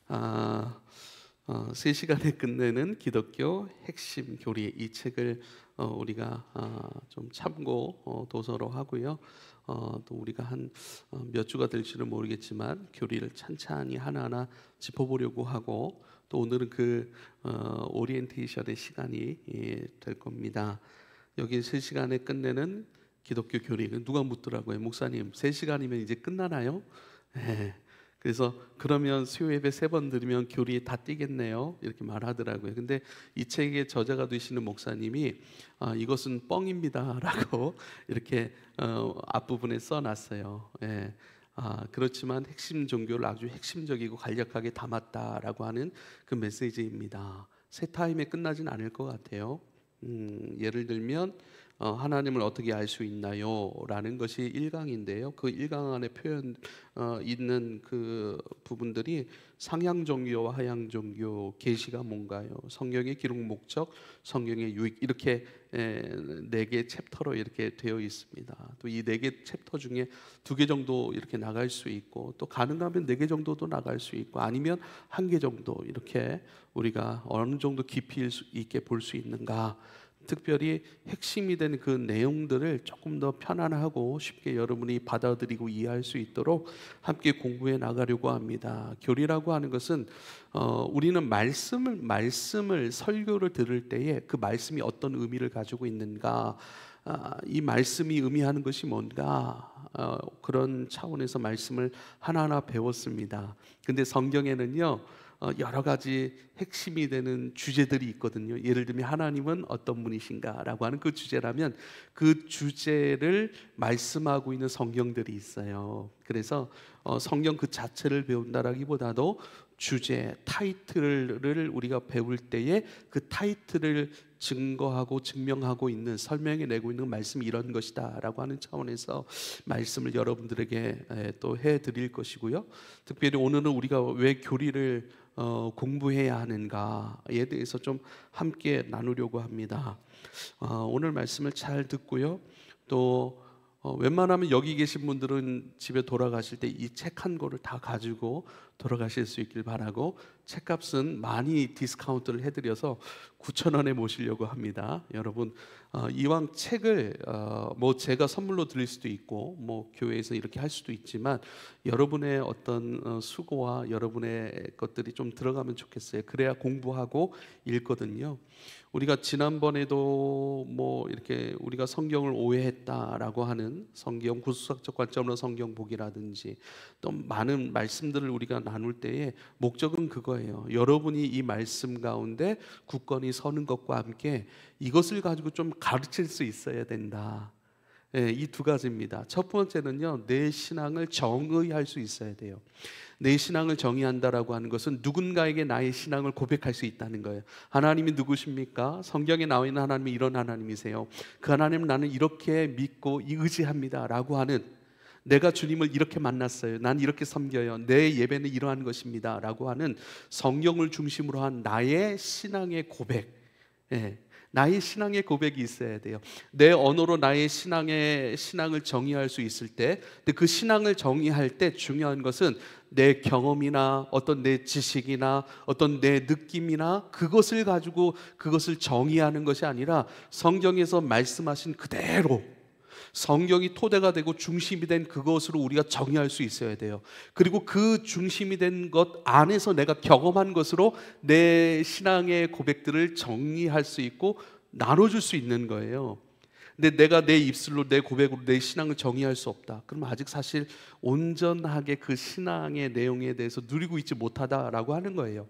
아, 3시간에 끝내는 기독교 핵심 교리, 이 책을 우리가 좀 참고 도서로 하고요. 또 우리가 한 몇 주가 될지는 모르겠지만 교리를 찬찬히 하나하나 짚어보려고 하고, 또 오늘은 그 오리엔테이션의 시간이 될 겁니다. 여기 3시간에 끝내는 기독교 교리, 누가 묻더라고요. 목사님 3시간이면 이제 끝나나요? 네. 그래서 그러면 수요 예배 3번 드리면 교리 다 띄겠네요, 이렇게 말하더라고요. 근데 이 책의 저자가 되시는 목사님이 이것은 뻥입니다 라고 이렇게 앞부분에 써놨어요. 예. 그렇지만 핵심 종교를 아주 핵심적이고 간략하게 담았다라고 하는 그 메시지입니다. 새 타임에 끝나진 않을 것 같아요. 예를 들면 하나님을 어떻게 알 수 있나요? 라는 것이 1강인데요. 그 1강 안에 표현 있는 그 부분들이 상향 종교와 하향 종교, 계시가 뭔가요? 성경의 기록 목적, 성경의 유익, 이렇게 4개 챕터로 이렇게 되어 있습니다. 또 이 4개 챕터 중에 2개 정도 이렇게 나갈 수 있고, 또 가능하면 4개 정도도 나갈 수 있고, 아니면 1개 정도, 이렇게 우리가 어느 정도 깊이 있게 볼 수 있는가, 특별히 핵심이 되는 그 내용들을 조금 더 편안하고 쉽게 여러분이 받아들이고 이해할 수 있도록 함께 공부해 나가려고 합니다. 교리라고 하는 것은 우리는 말씀을 설교를 들을 때에 그 말씀이 어떤 의미를 가지고 있는가, 이 말씀이 의미하는 것이 뭔가, 그런 차원에서 말씀을 하나하나 배웠습니다. 근데 성경에는요, 여러 가지 핵심이 되는 주제들이 있거든요. 예를 들면 하나님은 어떤 분이신가 라고 하는 그 주제라면, 그 주제를 말씀하고 있는 성경들이 있어요. 그래서 성경 그 자체를 배운다라기보다도 주제, 타이틀을 우리가 배울 때에 그 타이틀을 증거하고 증명하고 있는, 설명해내고 있는 말씀이 이런 것이다 라고 하는 차원에서 말씀을 여러분들에게 또 해드릴 것이고요. 특별히 오늘은 우리가 왜 교리를 공부해야 하는가에 대해서 좀 함께 나누려고 합니다. 오늘 말씀을 잘 듣고요. 또 웬만하면 여기 계신 분들은 집에 돌아가실 때 이 책 한 권을 다 가지고 돌아가실 수 있길 바라고, 책값은 많이 디스카운트를 해드려서 9,000원에 모시려고 합니다. 여러분, 이왕 책을 뭐 제가 선물로 드릴 수도 있고, 뭐 교회에서 이렇게 할 수도 있지만, 여러분의 어떤 수고와 여러분의 것들이 좀 들어가면 좋겠어요. 그래야 공부하고 읽거든요. 우리가 지난번에도 뭐 이렇게 우리가 성경을 오해했다라고 하는 성경 구수학적 관점으로 성경 보기라든지, 또 많은 말씀들을 우리가 나눌 때에 목적은 그거예요. 여러분이 이 말씀 가운데 굳건히 서는 것과 함께 이것을 가지고 좀 가르칠 수 있어야 된다. 이 2가지입니다. 첫 번째는요, 내 신앙을 정의할 수 있어야 돼요. 내 신앙을 정의한다라고 하는 것은 누군가에게 나의 신앙을 고백할 수 있다는 거예요. 하나님이 누구십니까? 성경에 나와 있는 하나님이 이런 하나님이세요. 그 하나님을 나는 이렇게 믿고 의지합니다 라고 하는, 내가 주님을 이렇게 만났어요, 난 이렇게 섬겨요, 내 예배는 이러한 것입니다 라고 하는 성경을 중심으로 한 나의 신앙의 고백, 나의 신앙의 고백이 있어야 돼요. 내 언어로 나의 신앙을 정의할 수 있을 때, 근데 그 신앙을 정의할 때 중요한 것은 내 경험이나 어떤 내 지식이나 어떤 내 느낌이나 그것을 가지고 그것을 정의하는 것이 아니라, 성경에서 말씀하신 그대로 성경이 토대가 되고 중심이 된 그것으로 우리가 정의할 수 있어야 돼요. 그리고 그 중심이 된 것 안에서 내가 경험한 것으로 내 신앙의 고백들을 정리할 수 있고 나눠줄 수 있는 거예요. 근데 내가 내 입술로 내 고백으로 내 신앙을 정의할 수 없다, 그러면 아직 사실 온전하게 그 신앙의 내용에 대해서 누리고 있지 못하다라고 하는 거예요.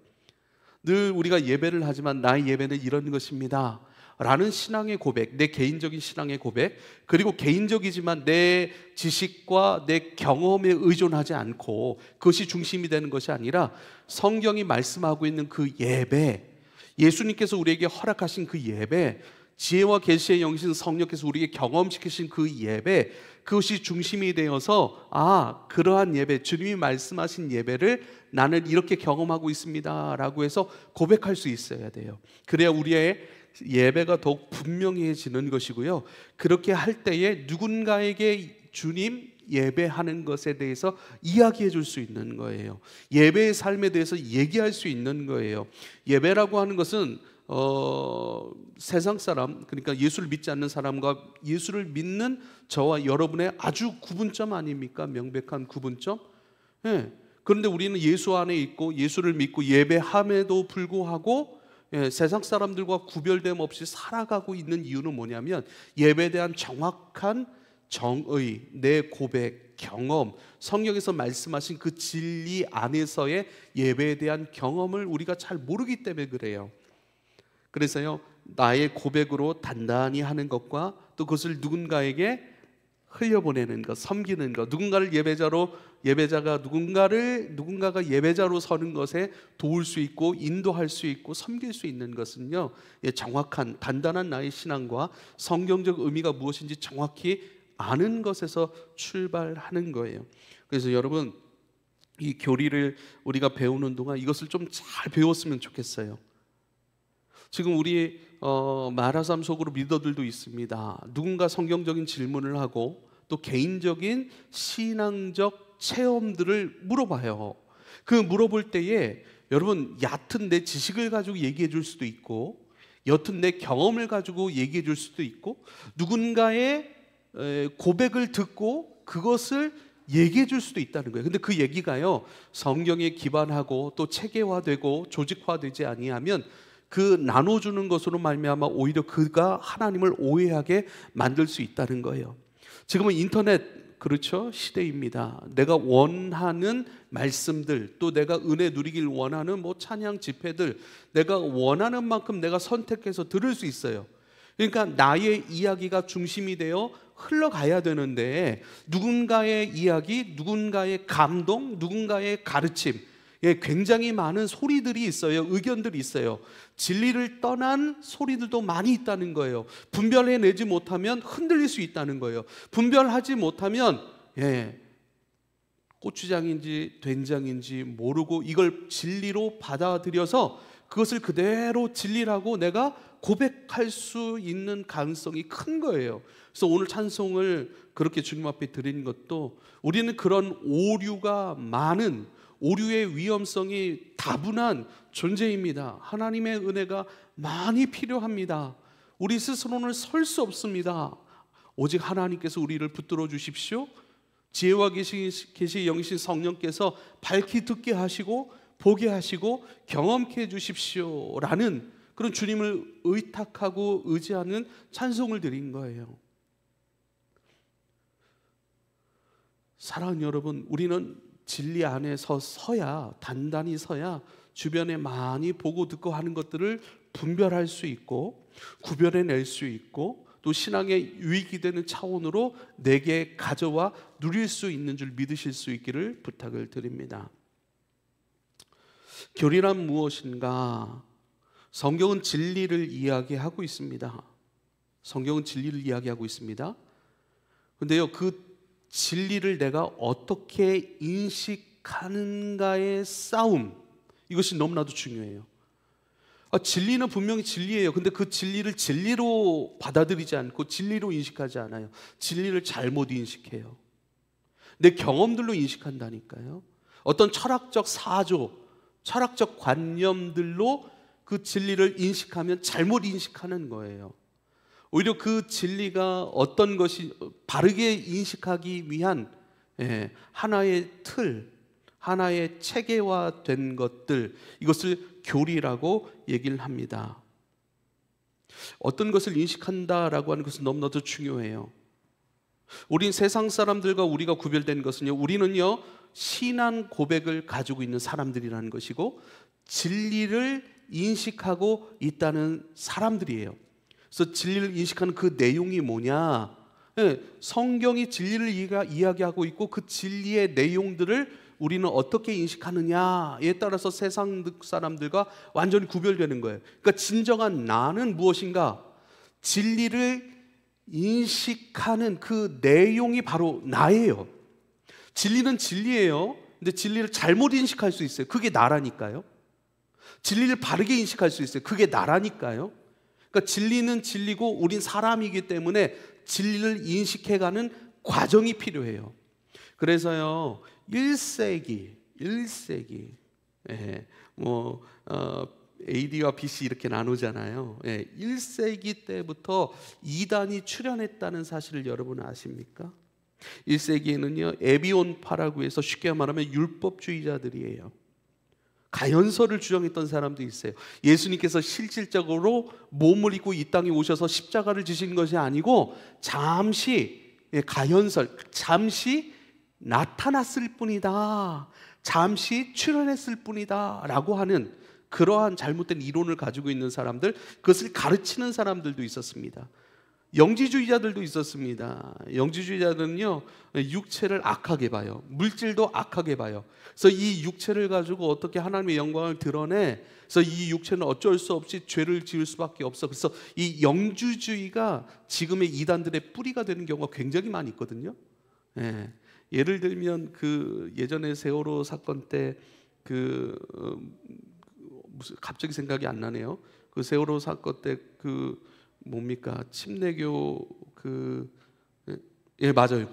늘 우리가 예배를 하지만 나의 예배는 이런 것입니다 라는 신앙의 고백, 내 개인적인 신앙의 고백, 그리고 개인적이지만 내 지식과 내 경험에 의존하지 않고 그것이 중심이 되는 것이 아니라, 성경이 말씀하고 있는 그 예배, 예수님께서 우리에게 허락하신 그 예배, 지혜와 계시의 영이신 성령께서 우리에게 경험시키신 그 예배, 그것이 중심이 되어서 그러한 예배, 주님이 말씀하신 예배를 나는 이렇게 경험하고 있습니다 라고 해서 고백할 수 있어야 돼요. 그래야 우리의 예배가 더욱 분명해지는 것이고요. 그렇게 할 때에 누군가에게 주님, 예배하는 것에 대해서 이야기해 줄 수 있는 거예요. 예배의 삶에 대해서 얘기할 수 있는 거예요. 예배라고 하는 것은 세상 사람, 그러니까 예수를 믿지 않는 사람과 예수를 믿는 저와 여러분의 아주 구분점 아닙니까? 명백한 구분점. 예. 그런데 우리는 예수 안에 있고 예수를 믿고 예배함에도 불구하고 세상 사람들과 구별됨 없이 살아가고 있는 이유는 뭐냐면 예배에 대한 정확한 정의, 내 고백, 경험, 성경에서 말씀하신 그 진리 안에서의 예배에 대한 경험을 우리가 잘 모르기 때문에 그래요. 그래서요, 나의 고백으로 단단히 하는 것과 또 그것을 누군가에게 흘려보내는 것, 섬기는 것, 예배자가 누군가가 예배자로 서는 것에 도울 수 있고 인도할 수 있고 섬길 수 있는 것은요, 정확한 단단한 나의 신앙과 성경적 의미가 무엇인지 정확히 아는 것에서 출발하는 거예요. 그래서 여러분, 이 교리를 우리가 배우는 동안 이것을 좀 잘 배웠으면 좋겠어요. 지금 우리 마라삼 속으로 리더들도 있습니다. 누군가 성경적인 질문을 하고 또 개인적인 신앙적 체험들을 물어봐요. 그 물어볼 때에 여러분, 얕은 내 지식을 가지고 얘기해 줄 수도 있고 옅은 내 경험을 가지고 얘기해 줄 수도 있고 누군가의 고백을 듣고 그것을 얘기해 줄 수도 있다는 거예요. 근데 그 얘기가요, 성경에 기반하고 또 체계화되고 조직화되지 아니하면 그 나눠주는 것으로 말미암아 오히려 그가 하나님을 오해하게 만들 수 있다는 거예요. 지금은 인터넷, 그렇죠? 시대입니다. 내가 원하는 말씀들, 또 내가 은혜 누리길 원하는 찬양 집회들, 내가 원하는 만큼 내가 선택해서 들을 수 있어요. 그러니까 나의 이야기가 중심이 되어 흘러가야 되는데 누군가의 이야기, 누군가의 감동, 누군가의 가르침, 굉장히 많은 소리들이 있어요. 의견들이 있어요. 진리를 떠난 소리들도 많이 있다는 거예요. 분별해내지 못하면 흔들릴 수 있다는 거예요. 분별하지 못하면 고추장인지 된장인지 모르고 이걸 진리로 받아들여서 그것을 그대로 진리라고 내가 고백할 수 있는 가능성이 큰 거예요. 그래서 오늘 찬송을 그렇게 주님 앞에 드린 것도 우리는 그런 오류가 많은, 오류의 위험성이 다분한 존재입니다. 하나님의 은혜가 많이 필요합니다. 우리 스스로는 설 수 없습니다. 오직 하나님께서 우리를 붙들어 주십시오. 지혜와 계시 영이신 성령께서 밝히 듣게 하시고 보게 하시고 경험케 해 주십시오 라는 그런 주님을 의탁하고 의지하는 찬송을 드린 거예요. 사랑하는 여러분, 우리는 진리 안에서 서야, 단단히 서야 주변에 많이 보고 듣고 하는 것들을 분별할 수 있고 구별해낼 수 있고 또 신앙의 유익이 되는 차원으로 내게 가져와 누릴 수 있는 줄 믿으실 수 있기를 부탁을 드립니다. 교리란 무엇인가? 성경은 진리를 이야기하고 있습니다. 성경은 진리를 이야기하고 있습니다. 그런데요, 그 진리를 내가 어떻게 인식하는가의 싸움, 이것이 너무나도 중요해요. 진리는 분명히 진리예요. 근데 그 진리를 진리로 받아들이지 않고 진리로 인식하지 않아요. 진리를 잘못 인식해요. 내 경험들로 인식한다니까요. 어떤 철학적 사조, 철학적 관념들로 그 진리를 인식하면 잘못 인식하는 거예요. 오히려 그 진리가 어떤 것이 바르게 인식하기 위한 하나의 틀, 하나의 체계화된 것들, 이것을 교리라고 얘기를 합니다. 어떤 것을 인식한다라고 하는 것은 너무나도 중요해요. 우린 세상 사람들과 우리가 구별된 것은요, 우리는요 신앙 고백을 가지고 있는 사람들이라는 것이고 진리를 인식하고 있다는 사람들이에요. 그래서 진리를 인식하는 그 내용이 뭐냐? 성경이 진리를 이야기하고 있고 그 진리의 내용들을 우리는 어떻게 인식하느냐에 따라서 세상 사람들과 완전히 구별되는 거예요. 그러니까 진정한 나는 무엇인가? 진리를 인식하는 그 내용이 바로 나예요. 진리는 진리예요. 근데 진리를 잘못 인식할 수 있어요. 그게 나라니까요. 진리를 바르게 인식할 수 있어요. 그게 나라니까요. 그러니까 진리는 진리고 우린 사람이기 때문에 진리를 인식해가는 과정이 필요해요. 그래서요 1세기 예, AD와 BC 이렇게 나누잖아요. 예, 1세기 때부터 이단이 출현했다는 사실을 여러분 아십니까? 1세기에는요 에비온파라고 해서 쉽게 말하면 율법주의자들이에요. 가연서를 주장했던 사람도 있어요. 예수님께서 실질적으로 몸을 입고 이 땅에 오셔서 십자가를 지신 것이 아니고 잠시 가연설, 잠시 나타났을 뿐이다, 잠시 출현했을 뿐이다 라고 하는 그러한 잘못된 이론을 가지고 있는 사람들, 그것을 가르치는 사람들도 있었습니다. 영지주의자들도 있었습니다. 영지주의자들은요 육체를 악하게 봐요. 물질도 악하게 봐요. 그래서 이 육체를 가지고 어떻게 하나님의 영광을 드러내, 그래서 이 육체는 어쩔 수 없이 죄를 지을 수밖에 없어. 그래서 이 영주주의가 지금의 이단들의 뿌리가 되는 경우가 굉장히 많이 있거든요. 예. 예를 들면 그 예전에 세월호 사건 때 무슨 갑자기 생각이 안 나네요. 그 세월호 사건 때 뭡니까? 침례교 예 맞아요.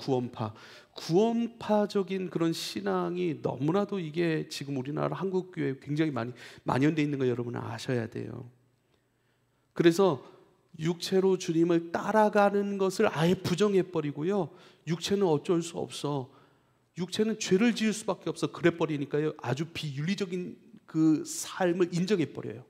구원파적인 그런 신앙이 너무나도 이게 지금 우리나라 한국 교회에 굉장히 많이 만연되어 있는 거 여러분 아셔야 돼요. 그래서 육체로 주님을 따라가는 것을 아예 부정해 버리고요. 육체는 어쩔 수 없어. 육체는 죄를 지을 수밖에 없어. 그래 버리니까요. 아주 비윤리적인 그 삶을 인정해 버려요.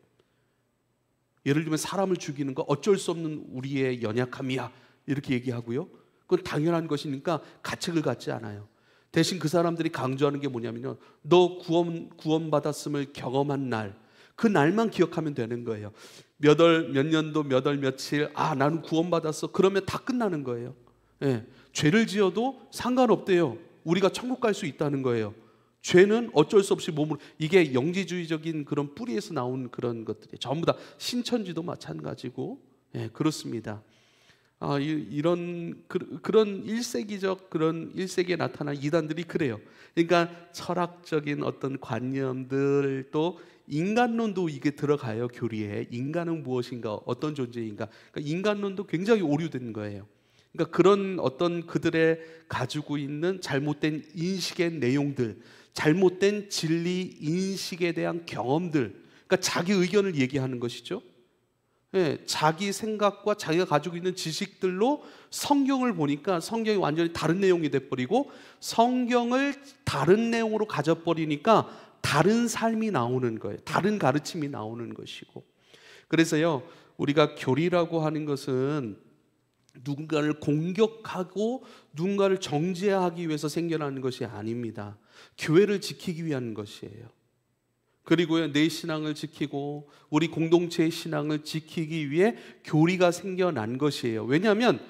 예를 들면 사람을 죽이는 거 어쩔 수 없는 우리의 연약함이야 이렇게 얘기하고요. 그건 당연한 것이니까 가책을 갖지 않아요. 대신 그 사람들이 강조하는 게 뭐냐면요, 너 구원받았음을 경험한 날, 그 날만 기억하면 되는 거예요. 몇 년도 몇 월 며칠 나는 구원받았어 그러면 다 끝나는 거예요. 예, 죄를 지어도 상관없대요. 우리가 천국 갈 수 있다는 거예요. 죄는 어쩔 수 없이 몸으로, 이게 영지주의적인 그런 뿌리에서 나온 그런 것들이 전부 다 신천지도 마찬가지고, 예, 그렇습니다. 그런 1세기적 그런 1세기에 나타난 이단들이 그래요. 그러니까 철학적인 어떤 관념들, 또 인간론도 이게 들어가요. 교리에 인간은 무엇인가, 어떤 존재인가. 그러니까 인간론도 굉장히 오류된 거예요. 그러니까 그런 어떤 그들의 가지고 있는 잘못된 인식의 내용들, 잘못된 진리 인식에 대한 경험들, 그러니까 자기 의견을 얘기하는 것이죠. 예, 자기 생각과 자기가 가지고 있는 지식들로 성경을 보니까 성경이 완전히 다른 내용이 돼버리고, 성경을 다른 내용으로 가져버리니까 다른 삶이 나오는 거예요. 다른 가르침이 나오는 것이고. 그래서요, 우리가 교리라고 하는 것은 누군가를 공격하고 누군가를 정죄하기 위해서 생겨나는 것이 아닙니다. 교회를 지키기 위한 것이에요. 그리고요, 내 신앙을 지키고 우리 공동체의 신앙을 지키기 위해 교리가 생겨난 것이에요. 왜냐하면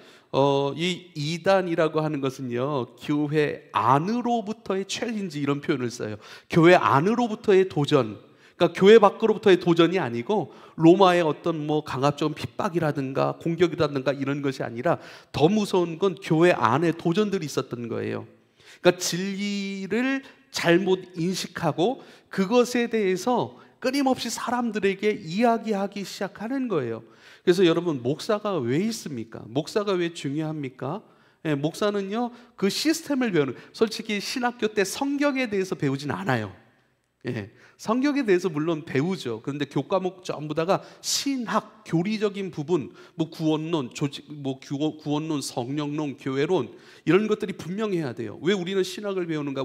이 이단이라고 하는 것은요, 교회 안으로부터의 챌린지, 이런 표현을 써요. 교회 안으로부터의 도전, 그러니까 교회 밖으로부터의 도전이 아니고 로마의 어떤 강압적인 핍박이라든가 공격이라든가 이런 것이 아니라 더 무서운 건 교회 안에 도전들이 있었던 거예요. 그러니까 진리를 잘못 인식하고 그것에 대해서 끊임없이 사람들에게 이야기하기 시작하는 거예요. 그래서 여러분, 목사가 왜 있습니까? 목사가 왜 중요합니까? 예, 목사는요, 그 시스템을 배우는, 솔직히 신학교 때 성경에 대해서 배우진 않아요. 예, 성경에 대해서 물론 배우죠. 그런데 교과목 전부 다가 신학, 교리적인 부분, 구원론, 구원론, 성령론, 교회론, 이런 것들이 분명해야 돼요. 왜 우리는 신학을 배우는가?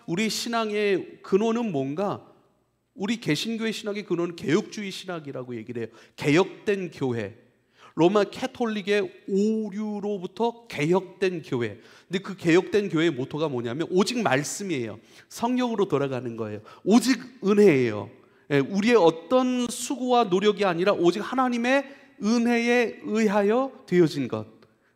우리 신앙의 근원은 뭔가? 우리 개신교의 신학의 근원은 개혁주의 신학이라고 얘기를 해요. 개혁된 교회, 로마 캐톨릭의 오류로부터 개혁된 교회. 근데 그 개혁된 교회의 모토가 뭐냐면 오직 말씀이에요. 성령으로 돌아가는 거예요. 오직 은혜예요. 우리의 어떤 수고와 노력이 아니라 오직 하나님의 은혜에 의하여 되어진 것,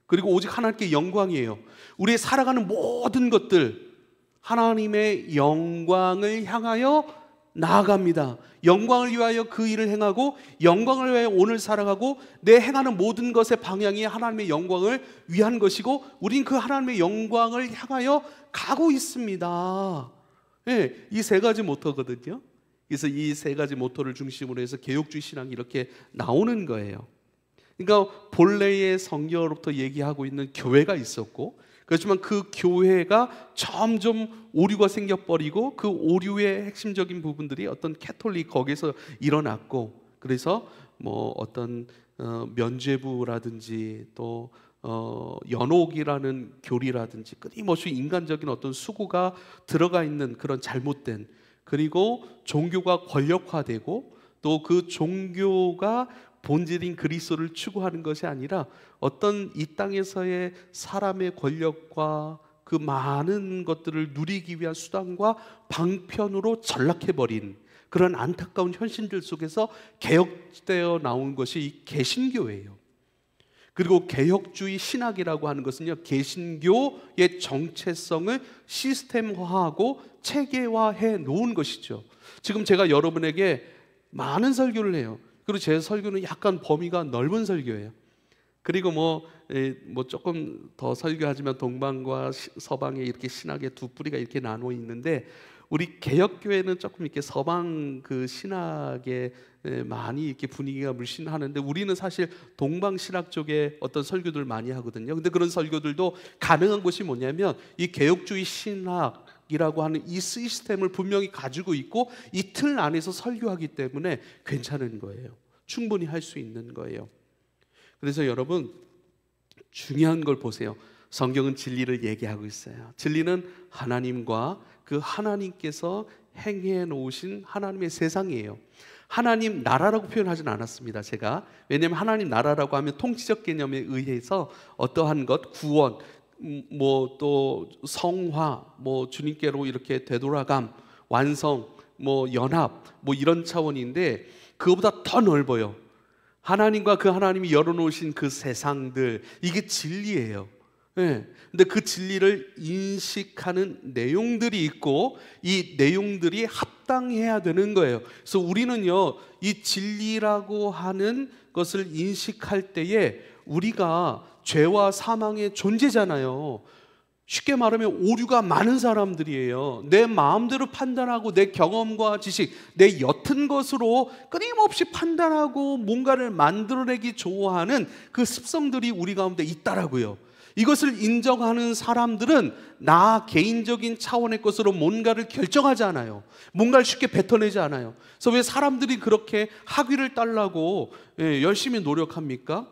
그리고 오직 하나님께 영광이에요. 우리의 살아가는 모든 것들 하나님의 영광을 향하여 나아갑니다. 영광을 위하여 그 일을 행하고 영광을 위하여 오늘 살아가고, 내 행하는 모든 것의 방향이 하나님의 영광을 위한 것이고, 우린 그 하나님의 영광을 향하여 가고 있습니다. 네, 이 세 가지 모토거든요. 그래서 이 세 가지 모토를 중심으로 해서 개혁주의 신앙이 이렇게 나오는 거예요. 그러니까 본래의 성경으로부터 얘기하고 있는 교회가 있었고, 그렇지만 그 교회가 점점 오류가 생겨버리고 그 오류의 핵심적인 부분들이 어떤 캐톨릭 거기에서 일어났고, 그래서 뭐 어떤 면죄부라든지 또 연옥이라는 교리라든지 끊임없이 인간적인 어떤 수고가 들어가 있는 그런 잘못된, 그리고 종교가 권력화되고 또 그 종교가 본질인 그리스도를 추구하는 것이 아니라 어떤 이 땅에서의 사람의 권력과 그 많은 것들을 누리기 위한 수단과 방편으로 전락해버린 그런 안타까운 현실들 속에서 개혁되어 나온 것이 이 개신교예요. 그리고 개혁주의 신학이라고 하는 것은요, 개신교의 정체성을 시스템화하고 체계화해 놓은 것이죠. 지금 제가 여러분에게 많은 설교를 해요. 그리고 제 설교는 약간 범위가 넓은 설교예요. 그리고 뭐 조금 더 설교하지만 동방과 서방에 이렇게 신학의 두 뿌리가 이렇게 나눠 있는데, 우리 개혁교회는 조금 이렇게 서방 그 신학에 많이 이렇게 분위기가 물씬 하는데, 우리는 사실 동방 신학 쪽에 어떤 설교들 많이 하거든요. 근데 그런 설교들도 가능한 것이 뭐냐면 이 개혁주의 신학이라고 하는 이 시스템을 분명히 가지고 있고 이 틀 안에서 설교하기 때문에 괜찮은 거예요. 충분히 할 수 있는 거예요. 그래서 여러분, 중요한 걸 보세요. 성경은 진리를 얘기하고 있어요. 진리는 하나님과 그 하나님께서 행해 놓으신 하나님의 세상이에요. 하나님 나라라고 표현하진 않았습니다, 제가. 왜냐하면 하나님 나라라고 하면 통치적 개념에 의해서 어떠한 것, 구원, 뭐 또 성화, 뭐 주님께로 이렇게 되돌아감, 완성, 뭐 연합, 뭐 이런 차원인데, 그거보다 더 넓어요. 하나님과 그 하나님이 열어놓으신 그 세상들, 이게 진리예요. 네. 근데 그 진리를 인식하는 내용들이 있고 이 내용들이 합당해야 되는 거예요. 그래서 우리는요, 이 진리라고 하는 것을 인식할 때에 우리가 죄와 사망의 존재잖아요. 쉽게 말하면 오류가 많은 사람들이에요. 내 마음대로 판단하고 내 경험과 지식, 내 옅은 것으로 끊임없이 판단하고 뭔가를 만들어내기 좋아하는 그 습성들이 우리 가운데 있다라고요. 이것을 인정하는 사람들은 나 개인적인 차원의 것으로 뭔가를 결정하지 않아요. 뭔가를 쉽게 뱉어내지 않아요. 그래서 왜 사람들이 그렇게 학위를 따려고 열심히 노력합니까?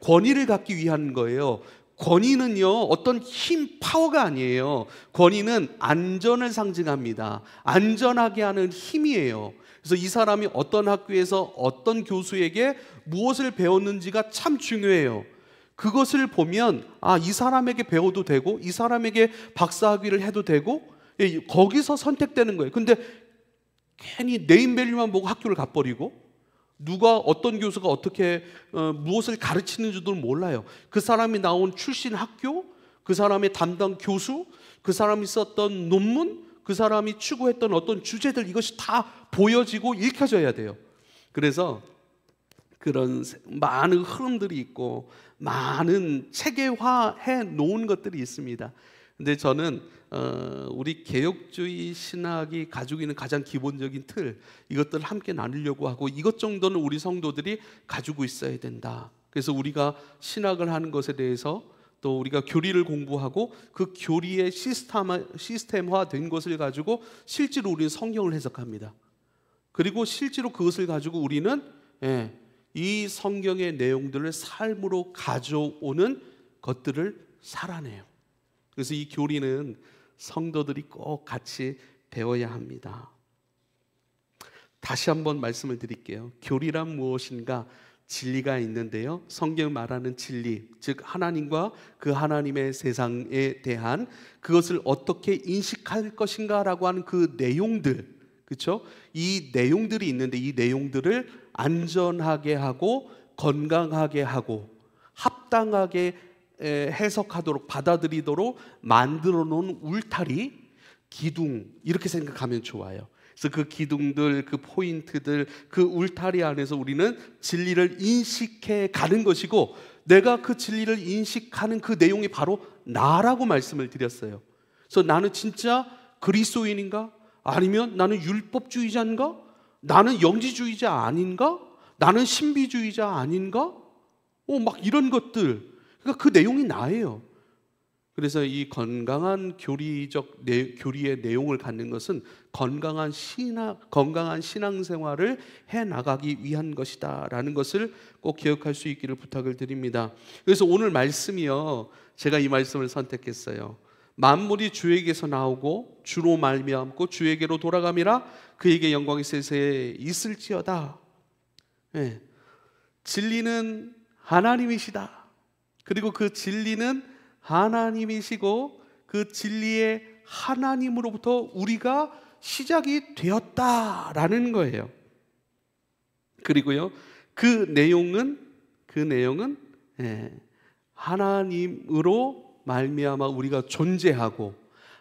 권위를 갖기 위한 거예요. 권위는요, 어떤 힘, 파워가 아니에요. 권위는 안전을 상징합니다. 안전하게 하는 힘이에요. 그래서 이 사람이 어떤 학교에서 어떤 교수에게 무엇을 배웠는지가 참 중요해요. 그것을 보면 이 사람에게 배워도 되고 이 사람에게 박사학위를 해도 되고 거기서 선택되는 거예요. 근데 괜히 네임밸류만 보고 학교를 가버리고 누가 어떤 교수가 어떻게 무엇을 가르치는지도 몰라요. 그 사람이 나온 출신 학교, 그 사람의 담당 교수, 그 사람이 썼던 논문, 그 사람이 추구했던 어떤 주제들, 이것이 다 보여지고 읽혀져야 돼요. 그래서 그런 많은 흐름들이 있고 많은 체계화해 놓은 것들이 있습니다. 근데 저는 우리 개혁주의 신학이 가지고 있는 가장 기본적인 틀, 이것들을 함께 나누려고 하고 이것 정도는 우리 성도들이 가지고 있어야 된다. 그래서 우리가 신학을 하는 것에 대해서 또 우리가 교리를 공부하고 그 교리의 시스템화된 것을 가지고 실제로 우리는 성경을 해석합니다. 그리고 실제로 그것을 가지고 우리는 이 성경의 내용들을 삶으로 가져오는 것들을 살아내요. 그래서 이 교리는 성도들이 꼭 같이 배워야 합니다. 다시 한번 말씀을 드릴게요. 교리란 무엇인가? 진리가 있는데요, 성경 말하는 진리, 즉 하나님과 그 하나님의 세상에 대한 그것을 어떻게 인식할 것인가라고 하는 그 내용들, 그렇죠? 이 내용들이 있는데 이 내용들을 안전하게 하고 건강하게 하고 합당하게 해석하도록 받아들이도록 만들어 놓은 울타리, 기둥, 이렇게 생각하면 좋아요. 그래서 그 기둥들, 그 포인트들, 그 울타리 안에서 우리는 진리를 인식해 가는 것이고, 내가 그 진리를 인식하는 그 내용이 바로 나라고 말씀을 드렸어요. 그래서 나는 진짜 그리스도인인가? 아니면 나는 율법주의자인가? 나는 영지주의자 아닌가? 나는 신비주의자 아닌가? 막 이런 것들. 그러니까 그 내용이 나예요. 그래서 이 건강한 교리의 내용을 갖는 것은 건강한 신앙생활을 해나가기 위한 것이다라는 것을 꼭 기억할 수 있기를 부탁을 드립니다. 그래서 오늘 말씀이요, 제가 이 말씀을 선택했어요. 만물이 주에게서 나오고 주로 말미암고 주에게로 돌아감이라 그에게 영광이 세세에 있을지어다. 네. 진리는 하나님이시다. 그리고 그 진리는 하나님이시고 그 진리의 하나님으로부터 우리가 시작이 되었다라는 거예요. 그리고요, 그 내용은 하나님으로 말미암아 우리가 존재하고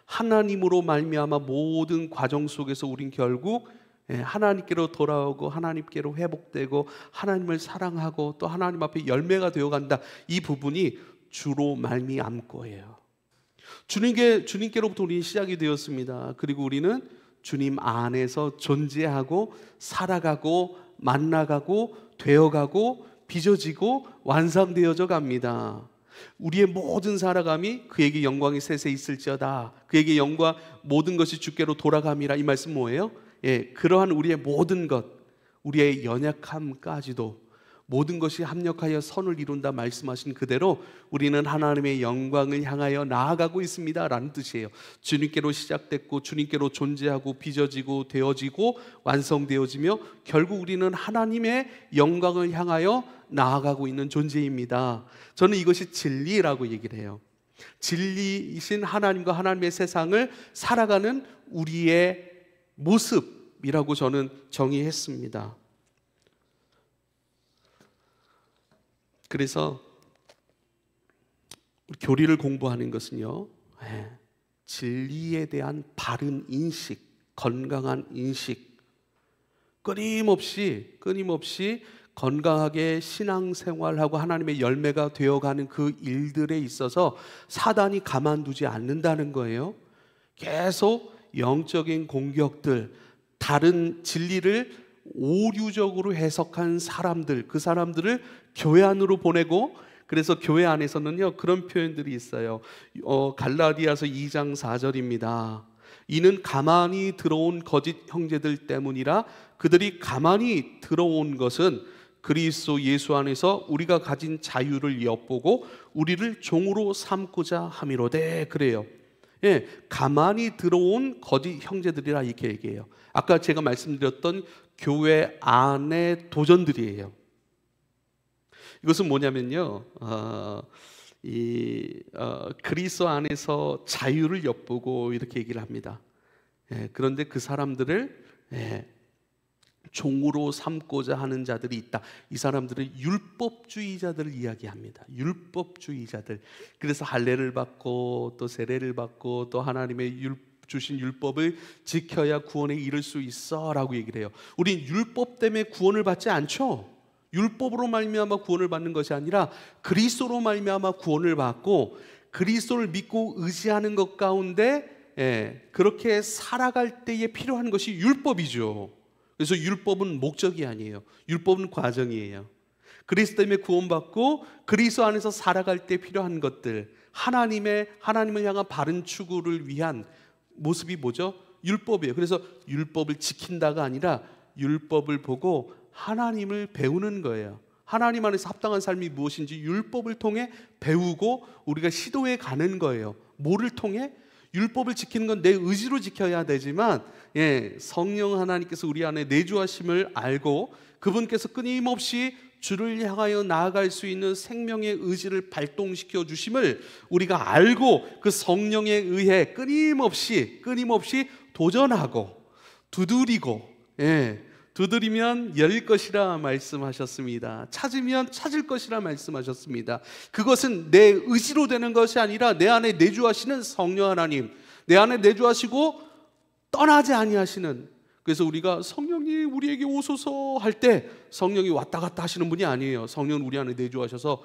하나님으로 말미암아 모든 과정 속에서 우린 결국 하나님께로 돌아오고 하나님께로 회복되고 하나님을 사랑하고 또 하나님 앞에 열매가 되어간다. 이 부분이 주로 말미암고예요. 주님께로부터 우리는 시작이 되었습니다. 그리고 우리는 주님 안에서 존재하고 살아가고 만나가고 되어가고 빚어지고 완성되어져 갑니다. 우리의 모든 살아감이 그에게 영광이 세세 있을지어다. 그에게 영광 모든 것이 주께로 돌아감이라. 이 말씀 뭐예요? 그러한 우리의 모든 것, 우리의 연약함까지도 모든 것이 합력하여 선을 이룬다 말씀하신 그대로 우리는 하나님의 영광을 향하여 나아가고 있습니다 라는 뜻이에요. 주님께로 시작됐고 주님께로 존재하고 빚어지고 되어지고 완성되어지며 결국 우리는 하나님의 영광을 향하여 나아가고 있는 존재입니다. 저는 이것이 진리라고 얘기를 해요. 진리이신 하나님과 하나님의 세상을 살아가는 우리의 모습이라고 저는 정의했습니다. 그래서 교리를 공부하는 것은요, 진리에 대한 바른 인식, 건강한 인식, 끊임없이 건강하게 신앙생활하고 하나님의 열매가 되어가는 그 일들에 있어서 사단이 가만두지 않는다는 거예요. 계속 영적인 공격들, 다른 진리를 오류적으로 해석한 사람들, 그 사람들을 교회 안으로 보내고, 그래서 교회 안에서는요 그런 표현들이 있어요. 갈라디아서 2장 4절입니다. 이는 가만히 들어온 거짓 형제들 때문이라. 그들이 가만히 들어온 것은 그리스도 예수 안에서 우리가 가진 자유를 엿보고 우리를 종으로 삼고자 함이로되. 그래요. 가만히 들어온 거짓 형제들이라 이렇게 얘기해요. 아까 제가 말씀드렸던 교회 안의 도전들이에요. 이것은 뭐냐면요, 그리스도 안에서 자유를 엿보고 이렇게 얘기를 합니다. 그런데 그 사람들을 종으로 삼고자 하는 자들이 있다. 이 사람들은 율법주의자들을 이야기합니다. 율법주의자들. 그래서 할례를 받고 또 세례를 받고 또 하나님의 주신 율법을 지켜야 구원에 이를 수 있어 라고 얘기를 해요. 우린 율법 때문에 구원을 받지 않죠. 율법으로 말미암아 구원을 받는 것이 아니라 그리스도로 말미암아 구원을 받고 그리스도를 믿고 의지하는 것 가운데 그렇게 살아갈 때에 필요한 것이 율법이죠. 그래서 율법은 목적이 아니에요. 율법은 과정이에요. 그리스도 때문에 구원받고 그리스도 안에서 살아갈 때 필요한 것들, 하나님을 향한 바른 추구를 위한 모습이 뭐죠? 율법이에요. 그래서 율법을 지킨다가 아니라 율법을 보고 하나님을 배우는 거예요. 하나님 안에서 합당한 삶이 무엇인지 율법을 통해 배우고 우리가 시도해 가는 거예요. 뭐를 통해? 율법을 지키는 건 내 의지로 지켜야 되지만 성령 하나님께서 우리 안에 내주하심을 알고 그분께서 끊임없이 주를 향하여 나아갈 수 있는 생명의 의지를 발동시켜 주심을 우리가 알고 그 성령에 의해 끊임없이 도전하고 두드리고 두드리면 열릴 것이라 말씀하셨습니다. 찾으면 찾을 것이라 말씀하셨습니다. 그것은 내 의지로 되는 것이 아니라 내 안에 내주하시는 성령 하나님, 내 안에 내주하시고 떠나지 아니하시는, 그래서 우리가 성령이 우리에게 오소서 할 때 성령이 왔다 갔다 하시는 분이 아니에요. 성령은 우리 안에 내주하셔서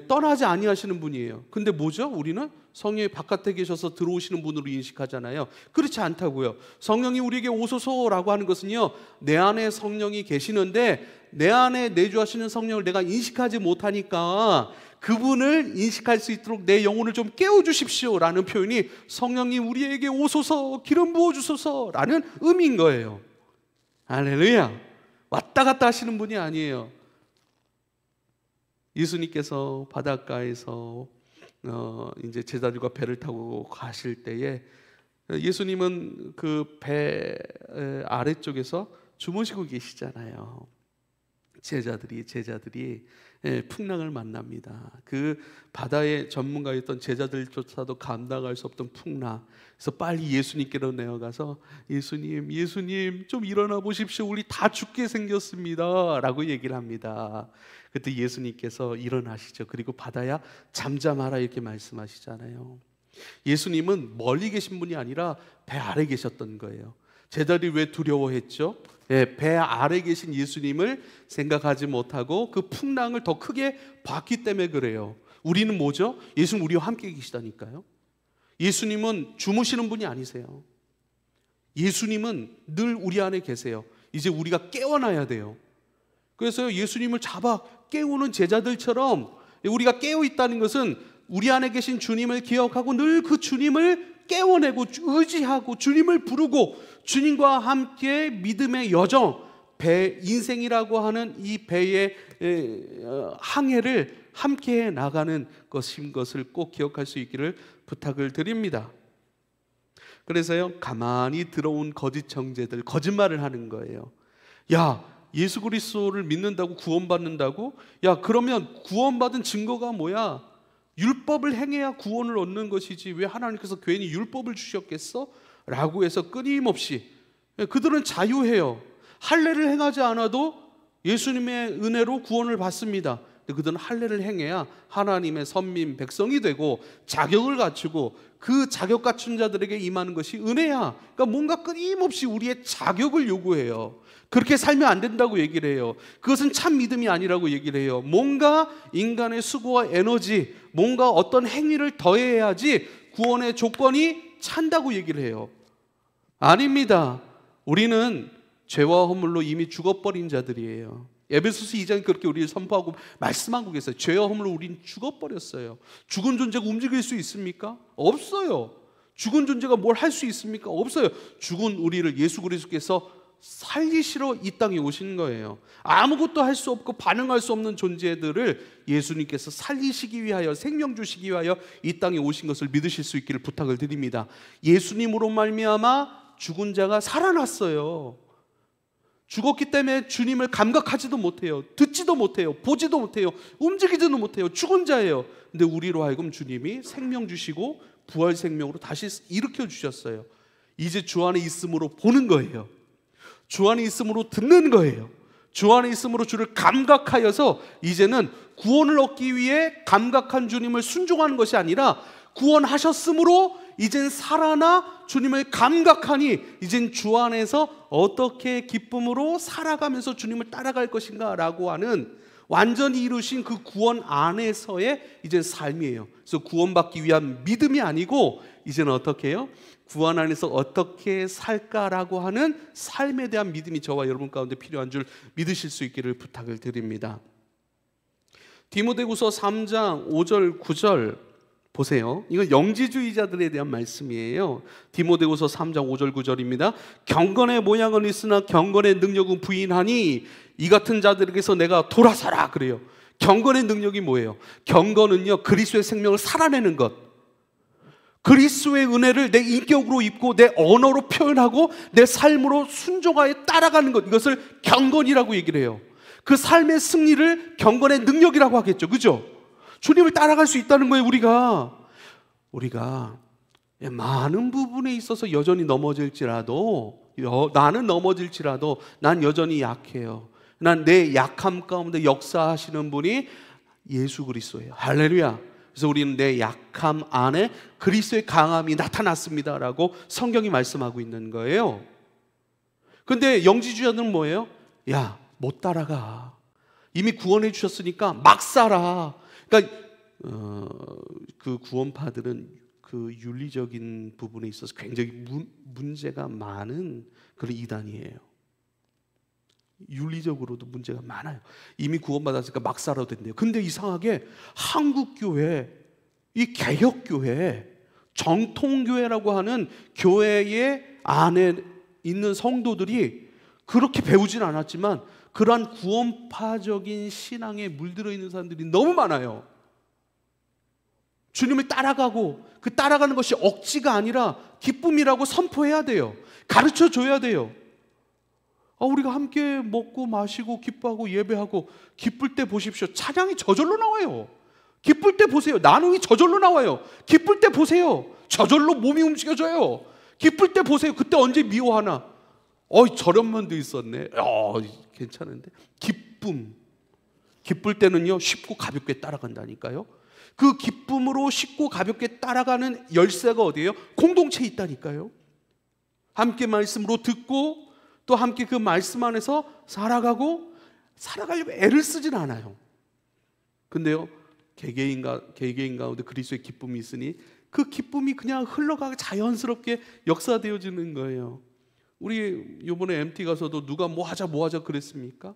떠나지 아니하시는 분이에요. 근데 뭐죠? 우리는 성령이 바깥에 계셔서 들어오시는 분으로 인식하잖아요. 그렇지 않다고요. 성령이 우리에게 오소서라고 하는 것은요, 내 안에 성령이 계시는데 내 안에 내주하시는 성령을 내가 인식하지 못하니까 그분을 인식할 수 있도록 내 영혼을 좀 깨워주십시오 라는 표현이 성령님 우리에게 오소서, 기름 부어주소서 라는 의미인 거예요. 할렐루야. 왔다 갔다 하시는 분이 아니에요. 예수님께서 바닷가에서 이제 제자들과 배를 타고 가실 때에 예수님은 그 배 아래쪽에서 주무시고 계시잖아요. 제자들이 풍랑을 만납니다. 그 바다의 전문가였던 제자들조차도 감당할 수 없던 풍랑. 그래서 빨리 예수님께로 내어가서 예수님 좀 일어나 보십시오. 우리 다 죽게 생겼습니다 라고 얘기를 합니다. 그때 예수님께서 일어나시죠. 그리고 바다야 잠잠하라 이렇게 말씀하시잖아요. 예수님은 멀리 계신 분이 아니라 배 아래 계셨던 거예요. 제자들이 왜 두려워했죠? 배 아래 계신 예수님을 생각하지 못하고 그 풍랑을 더 크게 봤기 때문에 그래요. 우리는 뭐죠? 예수님 우리와 함께 계시다니까요. 예수님은 주무시는 분이 아니세요. 예수님은 늘 우리 안에 계세요. 이제 우리가 깨어나야 돼요. 그래서 예수님을 잡아 깨우는 제자들처럼 우리가 깨어 있다는 것은 우리 안에 계신 주님을 기억하고 늘 그 주님을 깨워내고 의지하고 주님을 부르고 주님과 함께 믿음의 여정, 배 인생이라고 하는 이 배의 항해를 함께 나가는 것인 것을 꼭 기억할 수 있기를 부탁을 드립니다. 그래서요, 가만히 들어온 거짓 형제들 거짓말을 하는 거예요. 야, 예수 그리스도를 믿는다고 구원받는다고? 야, 그러면 구원받은 증거가 뭐야? 율법을 행해야 구원을 얻는 것이지 왜 하나님께서 괜히 율법을 주셨겠어? 라고 해서 끊임없이 그들은 자유해요. 할례를 행하지 않아도 예수님의 은혜로 구원을 받습니다. 그들은 할례를 행해야 하나님의 선민 백성이 되고 자격을 갖추고 그 자격 갖춘 자들에게 임하는 것이 은혜야. 그러니까 뭔가 끊임없이 우리의 자격을 요구해요. 그렇게 살면 안 된다고 얘기를 해요. 그것은 참 믿음이 아니라고 얘기를 해요. 뭔가 인간의 수고와 에너지, 뭔가 어떤 행위를 더해야지 구원의 조건이 찬다고 얘기를 해요. 아닙니다. 우리는 죄와 허물로 이미 죽어버린 자들이에요. 에베소서 2장이 그렇게 우리를 선포하고 말씀하고 계세요. 죄와 허물로 우리는 죽어버렸어요. 죽은 존재가 움직일 수 있습니까? 없어요. 죽은 존재가 뭘 할 수 있습니까? 없어요. 죽은 우리를 예수 그리스도께서 살리시러 이 땅에 오신 거예요. 아무것도 할 수 없고 반응할 수 없는 존재들을 예수님께서 살리시기 위하여, 생명 주시기 위하여 이 땅에 오신 것을 믿으실 수 있기를 부탁을 드립니다. 예수님으로 말미암아 죽은 자가 살아났어요. 죽었기 때문에 주님을 감각하지도 못해요. 듣지도 못해요. 보지도 못해요. 움직이지도 못해요. 죽은 자예요. 근데 우리로 하여금 주님이 생명 주시고 부활 생명으로 다시 일으켜 주셨어요. 이제 주 안에 있음으로 보는 거예요. 주 안에 있음으로 듣는 거예요. 주 안에 있음으로 주를 감각하여서 이제는 구원을 얻기 위해 감각한 주님을 순종하는 것이 아니라 구원하셨으므로 이젠 살아나 주님을 감각하니 이젠 주 안에서 어떻게 기쁨으로 살아가면서 주님을 따라갈 것인가 라고 하는 완전히 이루신 그 구원 안에서의 이제 삶이에요. 그래서 구원받기 위한 믿음이 아니고 이제는 어떻게 해요? 구원 안에서 어떻게 살까라고 하는 삶에 대한 믿음이 저와 여러분 가운데 필요한 줄 믿으실 수 있기를 부탁을 드립니다. 디모데후서 3장 5절 9절 보세요. 이건 영지주의자들에 대한 말씀이에요. 디모데후서 3장 5절 9절입니다. 경건의 모양은 있으나 경건의 능력은 부인하니 이 같은 자들에게서 내가 돌아서라 그래요. 경건의 능력이 뭐예요? 경건은요, 그리스도의 생명을 살아내는 것, 그리스도의 은혜를 내 인격으로 입고 내 언어로 표현하고 내 삶으로 순종하여 따라가는 것, 이것을 경건이라고 얘기를 해요. 그 삶의 승리를 경건의 능력이라고 하겠죠. 그죠? 주님을 따라갈 수 있다는 거예요. 우리가 많은 부분에 있어서 여전히 넘어질지라도, 나는 넘어질지라도 난 여전히 약해요. 난 내 약함 가운데 역사하시는 분이 예수 그리스도예요. 할렐루야. 그래서 우리는 내 약함 안에 그리스도의 강함이 나타났습니다라고 성경이 말씀하고 있는 거예요. 근데 영지주의자들은 뭐예요? 야, 못 따라가. 이미 구원해 주셨으니까 막 살아. 그러니까 그 구원파들은 그 윤리적인 부분에 있어서 굉장히 문제가 많은 그런 이단이에요. 윤리적으로도 문제가 많아요. 이미 구원받았으니까 막 살아도 된대요. 근데 이상하게 한국교회, 이 개혁교회, 정통교회라고 하는 교회의 안에 있는 성도들이 그렇게 배우진 않았지만 그러한 구원파적인 신앙에 물들어 있는 사람들이 너무 많아요. 주님을 따라가고 그 따라가는 것이 억지가 아니라 기쁨이라고 선포해야 돼요. 가르쳐 줘야 돼요. 우리가 함께 먹고 마시고 기뻐하고 예배하고 기쁠 때 보십시오. 찬양이 저절로 나와요. 기쁠 때 보세요. 나눔이 저절로 나와요. 기쁠 때 보세요. 저절로 몸이 움직여져요. 기쁠 때 보세요. 그때 언제 미워하나? 저런 면도 있었네. 괜찮은데. 기쁠 때는요 쉽고 가볍게 따라간다니까요. 그 기쁨으로 쉽고 가볍게 따라가는 열쇠가 어디예요? 공동체에 있다니까요. 함께 말씀으로 듣고 또 함께 그 말씀 안에서 살아가려고 애를 쓰진 않아요. 근데요 개개인 가운데 그리스도의 기쁨이 있으니 그 기쁨이 그냥 흘러가게 자연스럽게 역사되어지는 거예요. 우리 이번에 MT 가서도 누가 뭐 하자 그랬습니까?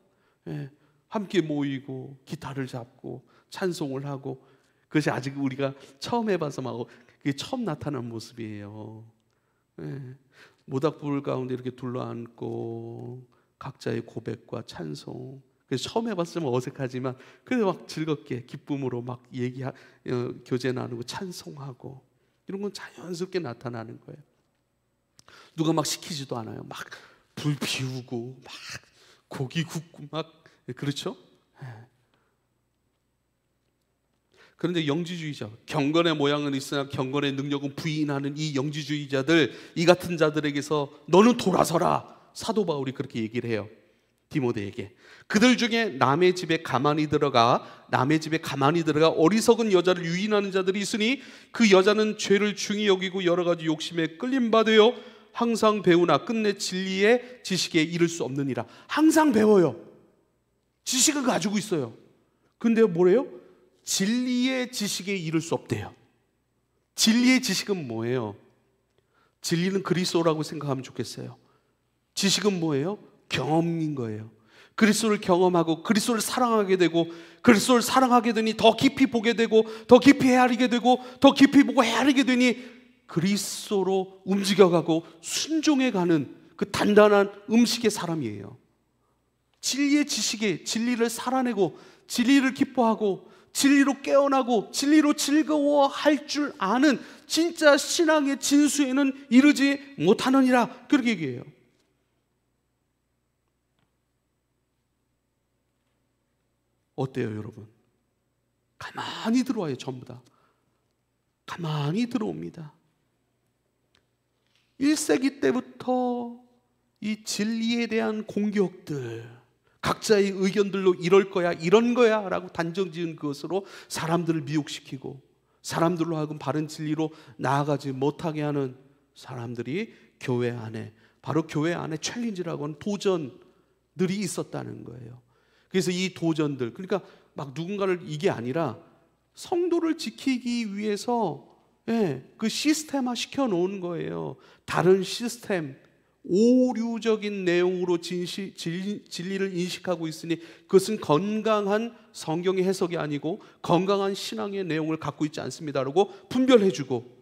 함께 모이고 기타를 잡고 찬송을 하고, 그것이 아직 우리가 처음 해봐서 막 그게 처음 나타난 모습이에요. 모닥불 가운데 이렇게 둘러앉고 각자의 고백과 찬송, 그래서 처음 해봤으면 어색하지만 그래도 막 즐겁게 기쁨으로 막 교제 나누고 찬송하고 이런 건 자연스럽게 나타나는 거예요. 누가 막 시키지도 않아요. 막 불 피우고 막 고기 굽고 막, 그렇죠? 그런데 영지주의자, 경건의 모양은 있으나 경건의 능력은 부인하는 이 영지주의자들, 이 같은 자들에게서 너는 돌아서라. 사도 바울이 그렇게 얘기를 해요, 디모데에게. 그들 중에 남의 집에 가만히 들어가 어리석은 여자를 유인하는 자들이 있으니 그 여자는 죄를 중히 여기고 여러 가지 욕심에 끌림받으여 항상 배우나 끝내 진리의 지식에 이를 수 없느니라. 항상 배워요. 지식을 가지고 있어요. 근데 뭐래요? 진리의 지식에 이를 수 없대요. 진리의 지식은 뭐예요? 진리는 그리스도라고 생각하면 좋겠어요. 지식은 뭐예요? 경험인 거예요. 그리스도를 경험하고 그리스도를 사랑하게 되고, 그리스도를 사랑하게 되니 더 깊이 보게 되고 더 깊이 헤아리게 되고 더 깊이 보고 헤아리게 되니 그리스도로 움직여가고 순종해가는 그 단단한 음식의 사람이에요. 진리의 지식에 진리를 살아내고 진리를 기뻐하고 진리로 깨어나고 진리로 즐거워할 줄 아는 진짜 신앙의 진수에는 이르지 못하느니라, 그렇게 얘기해요. 어때요 여러분? 가만히 들어와요. 전부 다 가만히 들어옵니다. 1세기 때부터 이 진리에 대한 공격들, 각자의 의견들로 이럴 거야 이런 거야 라고 단정지은 그것으로 사람들을 미혹시키고 사람들로 하여금 바른 진리로 나아가지 못하게 하는 사람들이 교회 안에, 바로 교회 안에 챌린지라고 하는 도전들이 있었다는 거예요. 그래서 이 도전들, 그러니까 막 누군가를, 이게 아니라 성도를 지키기 위해서 그 시스템화 시켜놓은 거예요. 다른 시스템, 오류적인 내용으로 진리를 인식하고 있으니 그것은 건강한 성경의 해석이 아니고 건강한 신앙의 내용을 갖고 있지 않습니다라고 분별해주고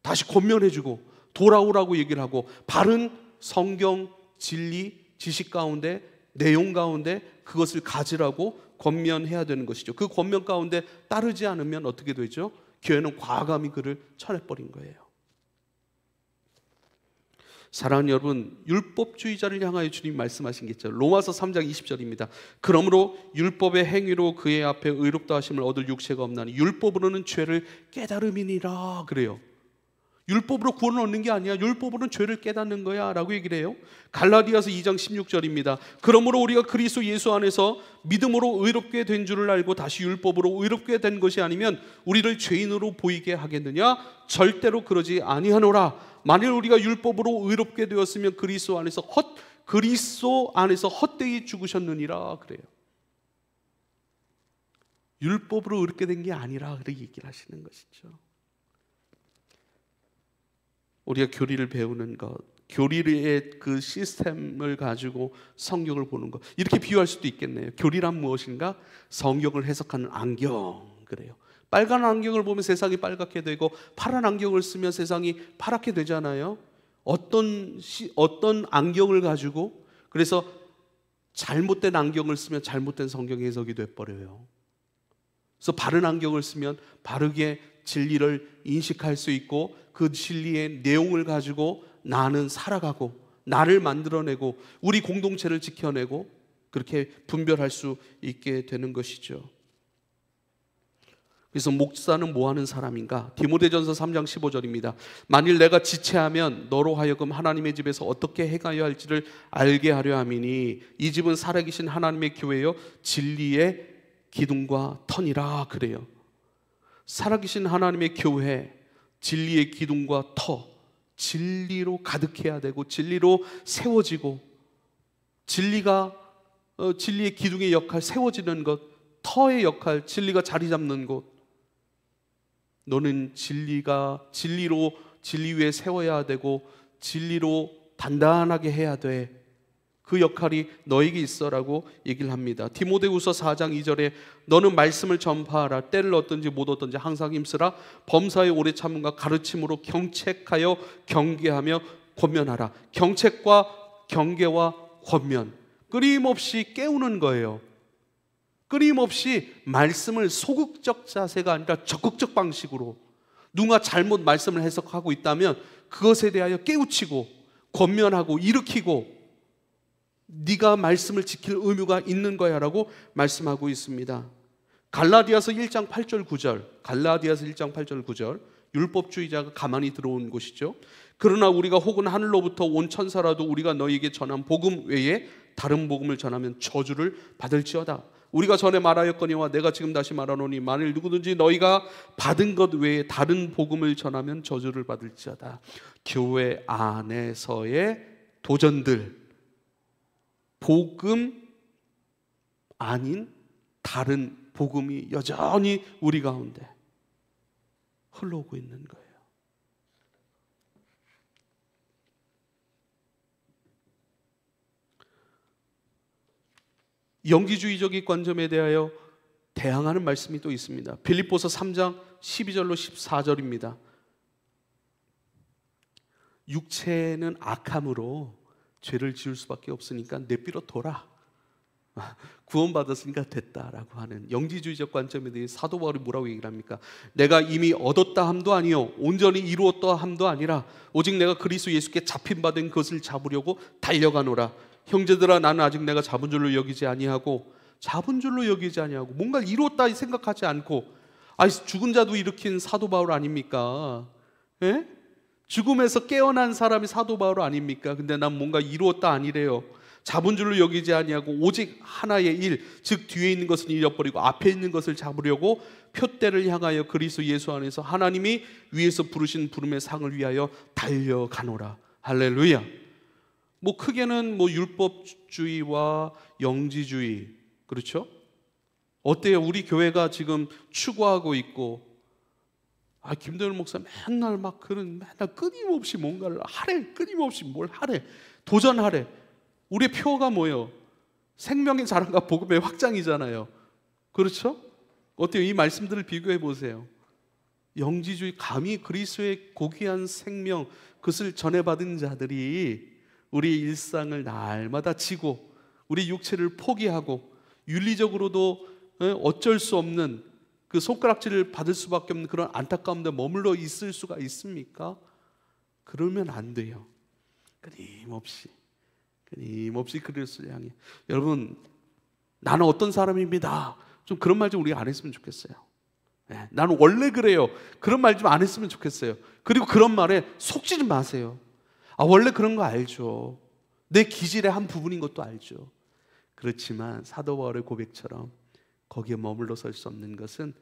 다시 권면해주고 돌아오라고 얘기를 하고, 바른 성경 진리 지식 가운데, 내용 가운데 그것을 가지라고 권면해야 되는 것이죠. 그 권면 가운데 따르지 않으면 어떻게 되죠? 교회는 과감히 그를 쳐내버린 거예요. 사랑하는 여러분, 율법주의자를 향하여 주님 말씀하신 게 있죠. 로마서 3장 20절입니다. 그러므로 율법의 행위로 그의 앞에 의롭다 하심을 얻을 육체가 없나니 율법으로는 죄를 깨달음이니라, 그래요. 율법으로 구원을 얻는 게 아니야. 율법으로는 죄를 깨닫는 거야 라고 얘기를 해요. 갈라디아서 2장 16절입니다. 그러므로 우리가 그리스도 예수 안에서 믿음으로 의롭게 된 줄을 알고 다시 율법으로 의롭게 된 것이 아니면 우리를 죄인으로 보이게 하겠느냐? 절대로 그러지 아니하노라. 만일 우리가 율법으로 의롭게 되었으면 그리스도 안에서 헛되이 죽으셨느니라, 그래요. 율법으로 의롭게 된 게 아니라 그렇게 얘기를 하시는 것이죠. 우리가 교리를 배우는 것, 교리의 그 시스템을 가지고 성경을 보는 것, 이렇게 비유할 수도 있겠네요. 교리란 무엇인가? 성경을 해석하는 안경. 그래요. 빨간 안경을 보면 세상이 빨갛게 되고 파란 안경을 쓰면 세상이 파랗게 되잖아요. 어떤 안경을 가지고, 그래서 잘못된 안경을 쓰면 잘못된 성경 해석이 돼버려요. 그래서 바른 안경을 쓰면 바르게 진리를 인식할 수 있고 그 진리의 내용을 가지고 나는 살아가고 나를 만들어내고 우리 공동체를 지켜내고 그렇게 분별할 수 있게 되는 것이죠. 그래서 목사는 뭐 하는 사람인가? 디모데전서 3장 15절입니다. 만일 내가 지체하면 너로 하여금 하나님의 집에서 어떻게 행하여 할지를 알게 하려 함이니 이 집은 살아계신 하나님의 교회요 진리의 기둥과 터니라. 그래요. 살아계신 하나님의 교회, 진리의 기둥과 터, 진리로 가득해야 되고 진리로 세워지고, 진리의 기둥의 역할, 세워지는 것, 터의 역할, 진리가 자리 잡는 곳. 너는 진리 위에 세워야 되고 진리로 단단하게 해야 돼. 그 역할이 너에게 있어라고 얘기를 합니다. 디모데후서 4장 2절에 너는 말씀을 전파하라. 때를 얻든지 못 얻든지 항상 힘쓰라. 범사에 오래 참음과 가르침으로 경책하여 경계하며 권면하라. 경책과 경계와 권면, 끊임없이 깨우는 거예요. 끊임없이 말씀을 소극적 자세가 아니라 적극적 방식으로, 누가 잘못 말씀을 해석하고 있다면 그것에 대하여 깨우치고 권면하고 일으키고 네가 말씀을 지킬 의무가 있는 거야 라고 말씀하고 있습니다. 갈라디아서 1장 8절 9절, 갈라디아서 1장 8절 9절, 율법주의자가 가만히 들어온 곳이죠. 그러나 우리가 혹은 하늘로부터 온 천사라도 우리가 너희에게 전한 복음 외에 다른 복음을 전하면 저주를 받을지어다. 우리가 전에 말하였거니와 내가 지금 다시 말하노니 만일 누구든지 너희가 받은 것 외에 다른 복음을 전하면 저주를 받을지어다. 교회 안에서의 도전들, 복음 아닌 다른 복음이 여전히 우리 가운데 흘러오고 있는 거예요. 영지주의적인 관점에 대하여 대항하는 말씀이 또 있습니다. 빌립보서 3장 12절로 14절입니다. 육체는 악함으로 죄를 지을 수밖에 없으니까 내비로 둬라. 구원받았으니까 됐다라고 하는 영지주의적 관점에 대해 사도 바울이 뭐라고 얘기를 합니까? 내가 이미 얻었다 함도 아니요 온전히 이루었다 함도 아니라 오직 내가 그리스도 예수께 잡힌 바 된 것을 잡으려고 달려가노라. 형제들아 나는 아직 내가 잡은 줄로 여기지 아니하고 뭔가 이루었다 생각하지 않고, 죽은 자도 일으킨 사도 바울 아닙니까? 예? 죽음에서 깨어난 사람이 사도 바울 아닙니까? 근데 난 뭔가 이루었다 아니래요. 잡은 줄로 여기지 아니하고 오직 하나의 일, 즉 뒤에 있는 것은 잃어버리고 앞에 있는 것을 잡으려고 표대를 향하여 그리스도 예수 안에서 하나님이 위에서 부르신 부름의 상을 위하여 달려가노라. 할렐루야. 크게는 율법주의와 영지주의, 그렇죠? 어때요? 우리 교회가 지금 추구하고 있고, 김도현 목사 맨날 끊임없이 뭔가를 하래, 끊임없이 뭘 하래, 도전하래. 우리의 표가 뭐예요? 생명의 자랑과 복음의 확장이잖아요. 그렇죠? 어때요? 이 말씀들을 비교해 보세요. 영지주의, 감히 그리스도의 고귀한 생명, 그것을 전해받은 자들이 우리 일상을 날마다 지고 우리 육체를 포기하고 윤리적으로도 어쩔 수 없는 그 손가락질을 받을 수밖에 없는 그런 안타까움에 머물러 있을 수가 있습니까? 그러면 안 돼요. 끊임없이 그리스도를 향해, 여러분 나는 어떤 사람입니다, 좀 그런 말 좀 우리가 안 했으면 좋겠어요. 나는 원래 그래요, 그런 말 좀 안 했으면 좋겠어요. 그리고 그런 말에 속지 좀 마세요. 원래 그런 거 알죠. 내 기질의 한 부분인 것도 알죠. 그렇지만 사도 바울의 고백처럼 거기에 머물러 설 수 없는 것은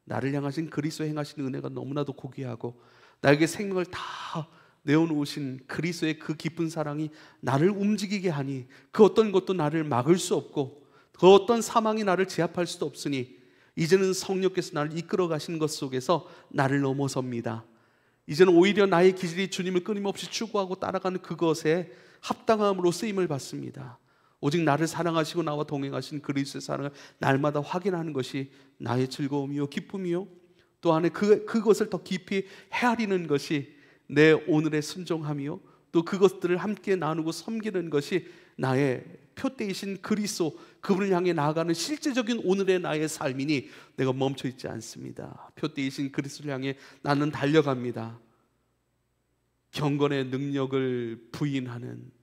나를 향하신 그리스도 행하신 은혜가 너무나도 고귀하고 나에게 생명을 다 내어놓으신 그리스도의 그 깊은 사랑이 나를 움직이게 하니 그 어떤 것도 나를 막을 수 없고 그 어떤 사망이 나를 제압할 수도 없으니 이제는 성령께서 나를 이끌어 가시는 것 속에서 나를 넘어섭니다. 이제는 오히려 나의 기질이 주님을 끊임없이 추구하고 따라가는 그것에 합당함으로 쓰임을 받습니다. 오직 나를 사랑하시고 나와 동행하신 그리스도의 사랑을 날마다 확인하는 것이 나의 즐거움이요 기쁨이요, 또 안에 그것을 더 깊이 헤아리는 것이 내 오늘의 순종함이요, 또 그것들을 함께 나누고 섬기는 것이 나의 표대이신 그리스도, 그분을 향해 나아가는 실제적인 오늘의 나의 삶이니 내가 멈춰 있지 않습니다. 표대이신 그리스도를 향해 나는 달려갑니다. 경건의 능력을 부인하는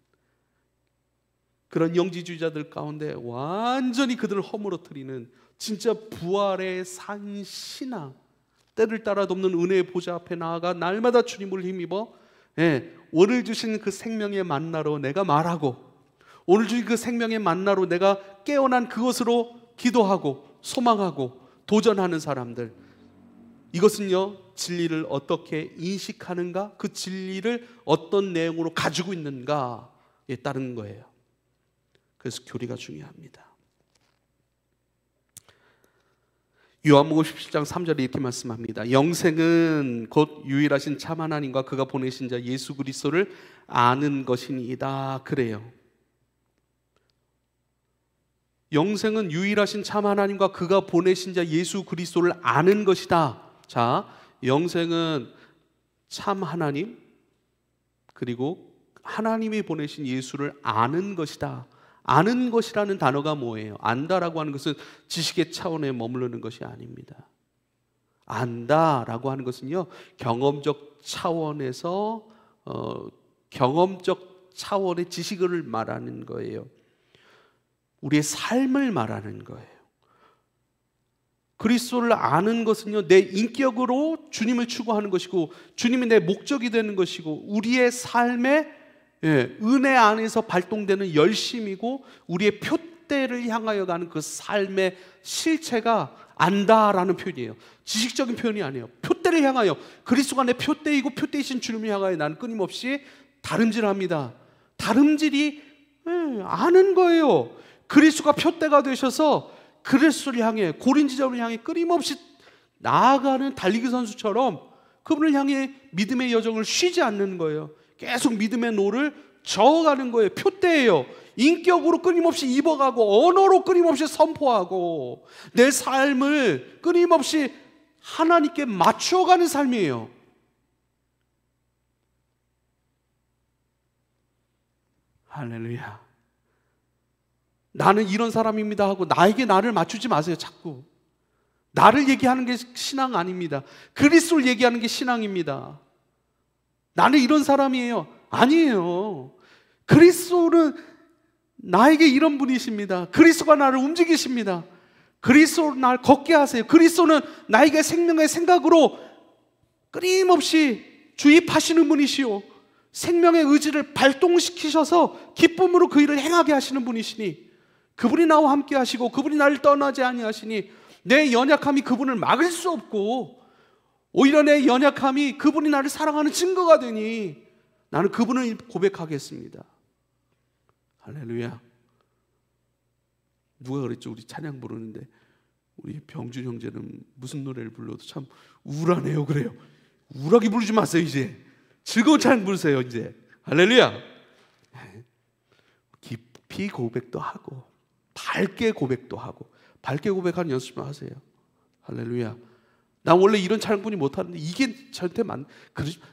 그런 영지주의자들 가운데 완전히 그들을 허물어뜨리는 진짜 부활의 산 신앙, 때를 따라 돕는 은혜의 보좌 앞에 나아가 날마다 주님을 힘입어 오늘 주신 그 생명의 만나로 내가 말하고, 오늘 주신 그 생명의 만나로 내가 깨어난 그것으로 기도하고 소망하고 도전하는 사람들, 이것은요 진리를 어떻게 인식하는가, 그 진리를 어떤 내용으로 가지고 있는가에 따른 거예요. 그래서 교리가 중요합니다. 요한복음 17장 3절에 이렇게 말씀합니다. 영생은 곧 유일하신 참 하나님과 그가 보내신 자 예수 그리스도를 아는 것이니이다. 그래요. 영생은 유일하신 참 하나님과 그가 보내신 자 예수 그리스도를 아는 것이다. 자, 영생은 참 하나님 그리고 하나님이 보내신 예수를 아는 것이다. 아는 것이라는 단어가 뭐예요? 안다라고 하는 것은 지식의 차원에 머무르는 것이 아닙니다. 안다라고 하는 것은요 경험적 차원에서 경험적 차원의 지식을 말하는 거예요. 우리의 삶을 말하는 거예요. 그리스도를 아는 것은요 내 인격으로 주님을 추구하는 것이고, 주님이 내 목적이 되는 것이고, 우리의 삶의 은혜 안에서 발동되는 열심이고, 우리의 표대를 향하여 가는 그 삶의 실체가 안다라는 표현이에요. 지식적인 표현이 아니에요. 표대를 향하여, 그리스도가 내 표대이고 표대이신 주님을 향하여 나는 끊임없이 다름질합니다. 다름질이 아는 거예요. 그리스도가 표대가 되셔서 그리스도를 향해, 고린지점을 향해 끊임없이 나아가는 달리기 선수처럼 그분을 향해 믿음의 여정을 쉬지 않는 거예요. 계속 믿음의 노를 저어가는 거예요. 표대예요. 인격으로 끊임없이 입어가고, 언어로 끊임없이 선포하고, 내 삶을 끊임없이 하나님께 맞추어가는 삶이에요. 할렐루야. 나는 이런 사람입니다 하고 나에게 나를 맞추지 마세요. 자꾸 나를 얘기하는 게 신앙 아닙니다. 그리스도를 얘기하는 게 신앙입니다. 나는 이런 사람이에요. 아니에요. 그리스도는 나에게 이런 분이십니다. 그리스도가 나를 움직이십니다. 그리스도는 나를 걷게 하세요. 그리스도는 나에게 생명의 생각으로 끊임없이 주입하시는 분이시오. 생명의 의지를 발동시키셔서 기쁨으로 그 일을 행하게 하시는 분이시니, 그분이 나와 함께 하시고 그분이 나를 떠나지 아니하시니 내 연약함이 그분을 막을 수 없고, 오히려 내 연약함이 그분이 나를 사랑하는 증거가 되니 나는 그분을 고백하겠습니다. 할렐루야. 누가 그랬죠? 우리 찬양 부르는데 우리 병준 형제는 무슨 노래를 불러도 참 우울하네요. 그래요. 우울하게 부르지 마세요. 이제 즐거운 찬양 부르세요. 이제 할렐루야. 깊이 고백도 하고 밝게 고백도 하고, 밝게 고백하는 연습 좀 하세요. 할렐루야. 난 원래 이런 찬양뿐이 못하는데 이게 저한테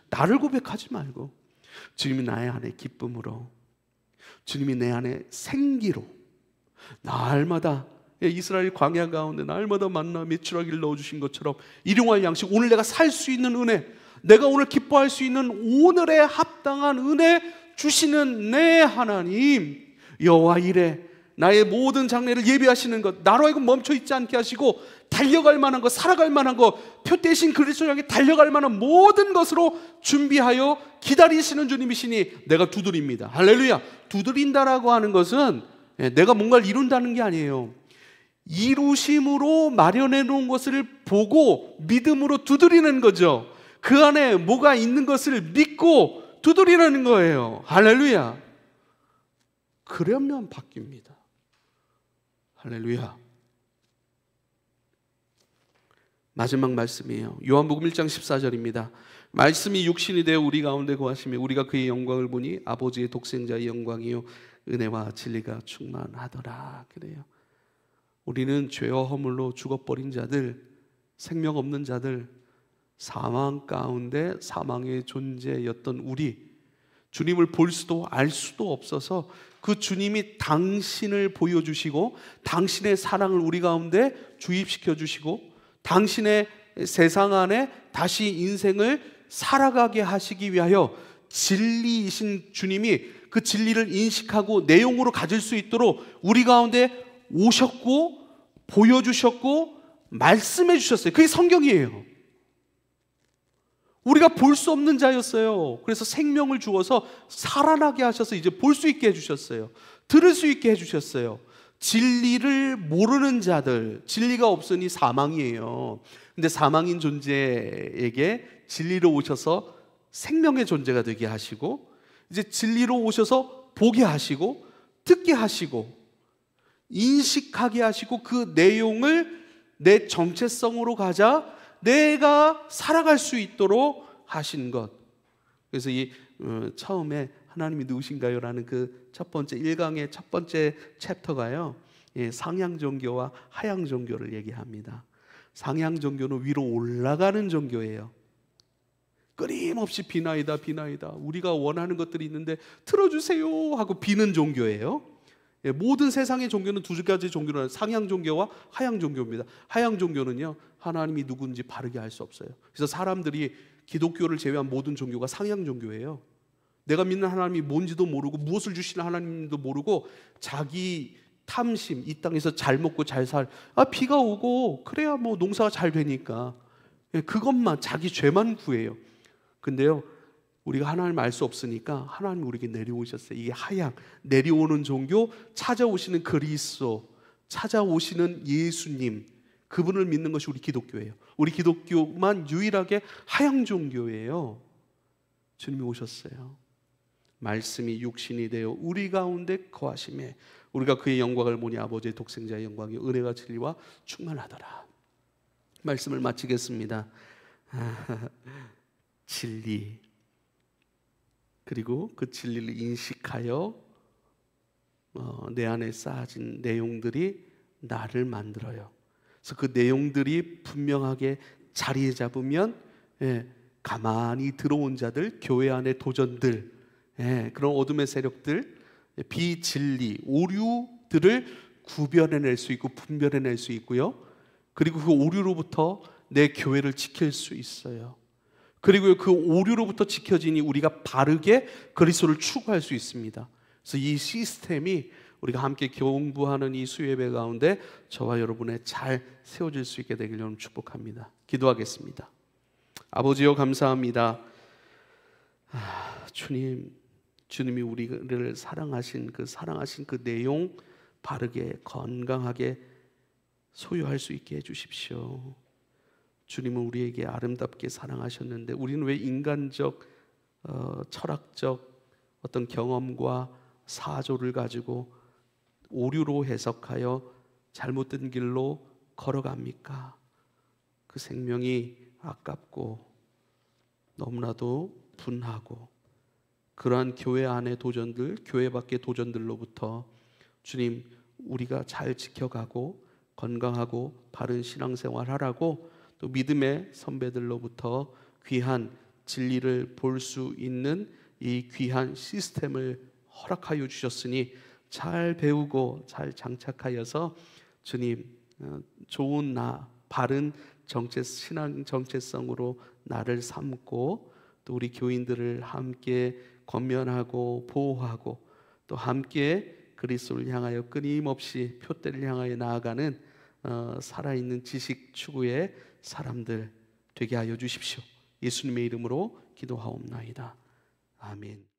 나를 고백하지 말고 주님이 나의 안에 기쁨으로, 주님이 내 안에 생기로, 날마다 이스라엘 광야 가운데 날마다 만나 메추라기를 넣어주신 것처럼 일용할 양식, 오늘 내가 살 수 있는 은혜, 내가 오늘 기뻐할 수 있는 오늘의 합당한 은혜 주시는 내 하나님 여호와 이레, 나의 모든 장래를 예비하시는 것, 나로 하여금 멈춰 있지 않게 하시고 달려갈 만한 것, 살아갈 만한 것, 표대신 그리스도를 향해 달려갈 만한 모든 것으로 준비하여 기다리시는 주님이시니 내가 두드립니다. 할렐루야. 두드린다라고 하는 것은 내가 뭔가를 이룬다는 게 아니에요. 이루심으로 마련해 놓은 것을 보고 믿음으로 두드리는 거죠. 그 안에 뭐가 있는 것을 믿고 두드리는 거예요. 할렐루야. 그러면 바뀝니다. 할렐루야. 마지막 말씀이에요. 요한복음 1장 14절입니다. 말씀이 육신이 되어 우리 가운데 거하시며 우리가 그의 영광을 보니 아버지의 독생자의 영광이요 은혜와 진리가 충만하더라. 그래요. 우리는 죄와 허물로 죽어버린 자들, 생명 없는 자들, 사망 가운데 사망의 존재였던 우리, 주님을 볼 수도 알 수도 없어서 그 주님이 당신을 보여주시고 당신의 사랑을 우리 가운데 주입시켜 주시고 당신의 세상 안에 다시 인생을 살아가게 하시기 위하여 진리이신 주님이 그 진리를 인식하고 내용으로 가질 수 있도록 우리 가운데 오셨고 보여주셨고 말씀해 주셨어요. 그게 성경이에요. 우리가 볼 수 없는 자였어요. 그래서 생명을 주어서 살아나게 하셔서 이제 볼 수 있게 해주셨어요. 들을 수 있게 해주셨어요. 진리를 모르는 자들, 진리가 없으니 사망이에요. 근데 사망인 존재에게 진리로 오셔서 생명의 존재가 되게 하시고, 이제 진리로 오셔서 보게 하시고 듣게 하시고 인식하게 하시고 그 내용을 내 정체성으로 가자 내가 살아갈 수 있도록 하신 것. 그래서 이 처음에 하나님이 누구신가요? 라는 그 첫 번째 1강의 첫 번째 챕터가요, 상향 종교와 하향 종교를 얘기합니다. 상향 종교는 위로 올라가는 종교예요. 끊임없이 비나이다 비나이다, 우리가 원하는 것들이 있는데 틀어주세요 하고 비는 종교예요. 모든 세상의 종교는 두 가지 종교는 상향 종교와 하향 종교입니다. 하향 종교는요, 하나님이 누군지 바르게 알 수 없어요. 그래서 사람들이 기독교를 제외한 모든 종교가 상향 종교예요. 내가 믿는 하나님이 뭔지도 모르고 무엇을 주시는 하나님도 모르고 자기 탐심, 이 땅에서 잘 먹고 잘 비가 오고 그래야 뭐 농사가 잘 되니까 그것만, 자기 죄만 구해요. 근데요, 우리가 하나님을 알 수 없으니까 하나님이 우리에게 내려오셨어요. 이게 하향, 내려오는 종교, 찾아오시는 그리스도, 찾아오시는 예수님, 그분을 믿는 것이 우리 기독교예요. 우리 기독교만 유일하게 하향 종교예요. 주님이 오셨어요. 말씀이 육신이 되어 우리 가운데 거하심에 우리가 그의 영광을 보니 아버지의 독생자의 영광이 은혜와 진리와 충만하더라. 말씀을 마치겠습니다. 진리, 그리고 그 진리를 인식하여 내 안에 쌓아진 내용들이 나를 만들어요. 그래서 그 내용들이 분명하게 자리 잡으면 가만히 들어온 자들, 교회 안의 도전들, 그런 어둠의 세력들, 비진리, 오류들을 구별해낼 수 있고 분별해낼 수 있고요. 그리고 그 오류로부터 내 교회를 지킬 수 있어요. 그리고 그 오류로부터 지켜지니 우리가 바르게 그리스도를 추구할 수 있습니다. 그래서 이 시스템이 우리가 함께 공부하는 이 수요예배 가운데 저와 여러분의 잘 세워질 수 있게 되길 여러분 축복합니다. 기도하겠습니다. 아버지여, 감사합니다. 주님이 우리를 사랑하신 그 내용 바르게 건강하게 소유할 수 있게 해주십시오. 주님은 우리에게 아름답게 사랑하셨는데 우리는 왜 인간적 철학적 어떤 경험과 사조를 가지고 오류로 해석하여 잘못된 길로 걸어갑니까? 그 생명이 아깝고 너무나도 분하고 그러한 교회 안의 도전들, 교회 밖의 도전들로부터 주님, 우리가 잘 지켜가고 건강하고 바른 신앙생활 하라고, 또 믿음의 선배들로부터 귀한 진리를 볼 수 있는 이 귀한 시스템을 허락하여 주셨으니 잘 배우고 잘 장착하여서 주님, 좋은 바른 신앙 정체성으로 나를 삼고 또 우리 교인들을 함께 권면하고 보호하고 또 함께 그리스도를 향하여 끊임없이 표대를 향하여 나아가는 살아있는 지식 추구의 사람들 되게 하여 주십시오. 예수님의 이름으로 기도하옵나이다. 아멘.